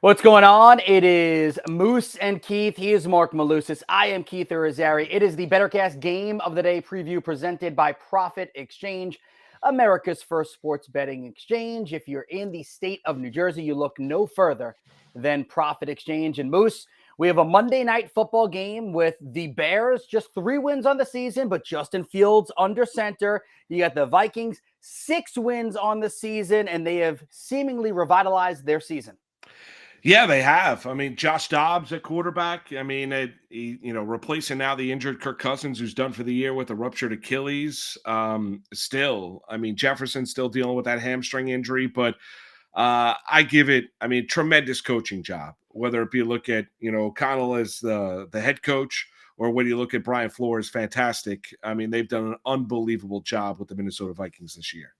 What's going on? It is Moose and Keith. He is Mark Malusis. I am Keith Irizarry. It is the Bettercast Game of the Day preview presented by Profit Exchange, America's first sports betting exchange. If you're in the state of New Jersey, you look no further than Profit Exchange. And Moose, we have a Monday night football game with the Bears, just 3 wins on the season, but Justin Fields under center. You got the Vikings, 6 wins on the season, and they have seemingly revitalized their season. Yeah, they have. I mean, Josh Dobbs at quarterback. I mean, replacing now the injured Kirk Cousins, who's done for the year with a ruptured Achilles. Still, I mean, Jefferson's still dealing with that hamstring injury, but I give it. I mean, tremendous coaching job. Whether it be look at O'Connell as the head coach, or whether you look at Brian Flores, fantastic. I mean, they've done an unbelievable job with the Minnesota Vikings this year.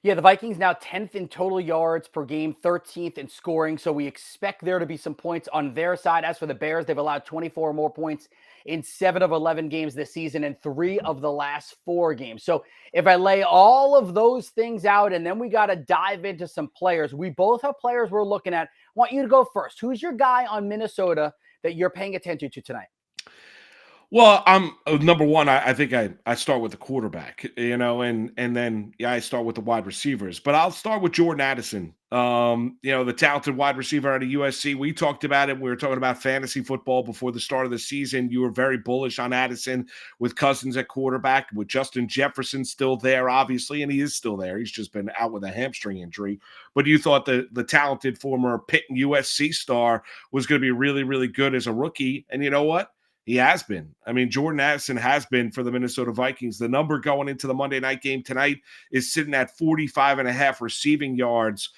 Yeah, the Vikings now 10th in total yards per game, 13th in scoring. So we expect there to be some points on their side. As for the Bears, they've allowed 24 more points in 7 of 11 games this season and 3 of the last 4 games. So if I lay all of those things out and then we got to dive into some players, we both have players we're looking at. I want you to go first. Who's your guy on Minnesota that you're paying attention to tonight? Well, I'm number one. I think I start with the quarterback, and then I start with the wide receivers. But I'll start with Jordan Addison. The talented wide receiver out of USC. We talked about it. We were talking about fantasy football before the start of the season. You were very bullish on Addison with Cousins at quarterback, with Justin Jefferson still there, obviously, and he is still there. He's just been out with a hamstring injury. But you thought the talented former Pitt and USC star was going to be really, really good as a rookie, and you know what? He has been. I mean, Jordan Addison has been for the Minnesota Vikings. The number going into the Monday night game tonight is sitting at 45 and a half receiving yards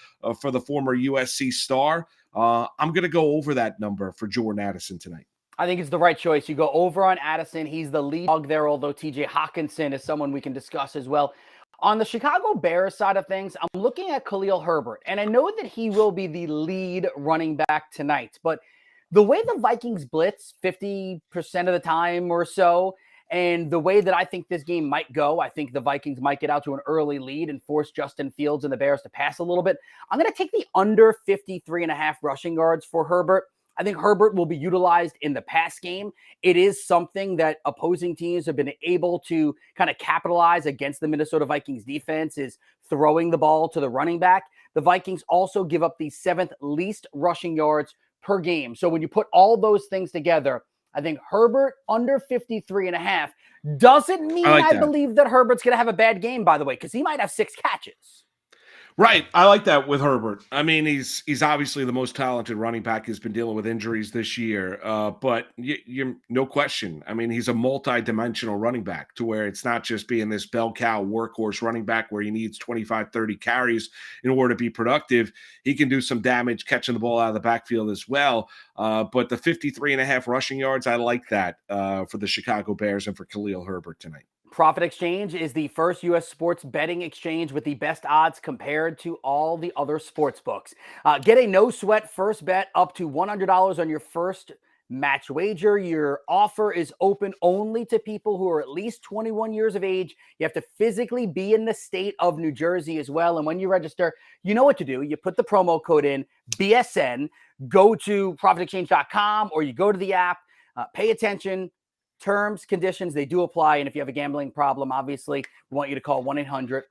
for the former USC star. I'm going to go over that number for Jordan Addison tonight. I think it's the right choice. You go over on Addison. He's the lead dog there, although TJ Hawkinson is someone we can discuss as well. On the Chicago Bears side of things, I'm looking at Khalil Herbert, and I know that he will be the lead running back tonight, but the way the Vikings blitz 50% of the time or so, and the way that I think this game might go, I think the Vikings might get out to an early lead and force Justin Fields and the Bears to pass a little bit. I'm going to take the under 53.5 rushing yards for Herbert. I think Herbert will be utilized in the pass game. It is something that opposing teams have been able to kind of capitalize against the Minnesota Vikings defense, is throwing the ball to the running back. The Vikings also give up the 7th least rushing yards per game. So when you put all those things together, I think Herbert under 53.5 doesn't mean I believe that Herbert's going to have a bad game, by the way, because he might have 6 catches. Right. I like that with Herbert. I mean, he's obviously the most talented running back. He's been dealing with injuries this year. But you no question. I mean, he's a multi-dimensional running back to where it's not just being this bell cow workhorse running back where he needs 25, 30 carries in order to be productive. He can do some damage catching the ball out of the backfield as well. But the 53.5 rushing yards, I like that for the Chicago Bears and for Khalil Herbert tonight. Profit Exchange is the first U.S. sports betting exchange with the best odds compared to all the other sports books. Get a no-sweat first bet up to $100 on your first match wager. Your offer is open only to people who are at least 21 years of age. You have to physically be in the state of New Jersey as well. And when you register, you know what to do. You put the promo code in, BSN, go to profitexchange.com, or you go to the app, pay attention. Terms, conditions, they do apply. And if you have a gambling problem, obviously, we want you to call 1-800-GAMBLER.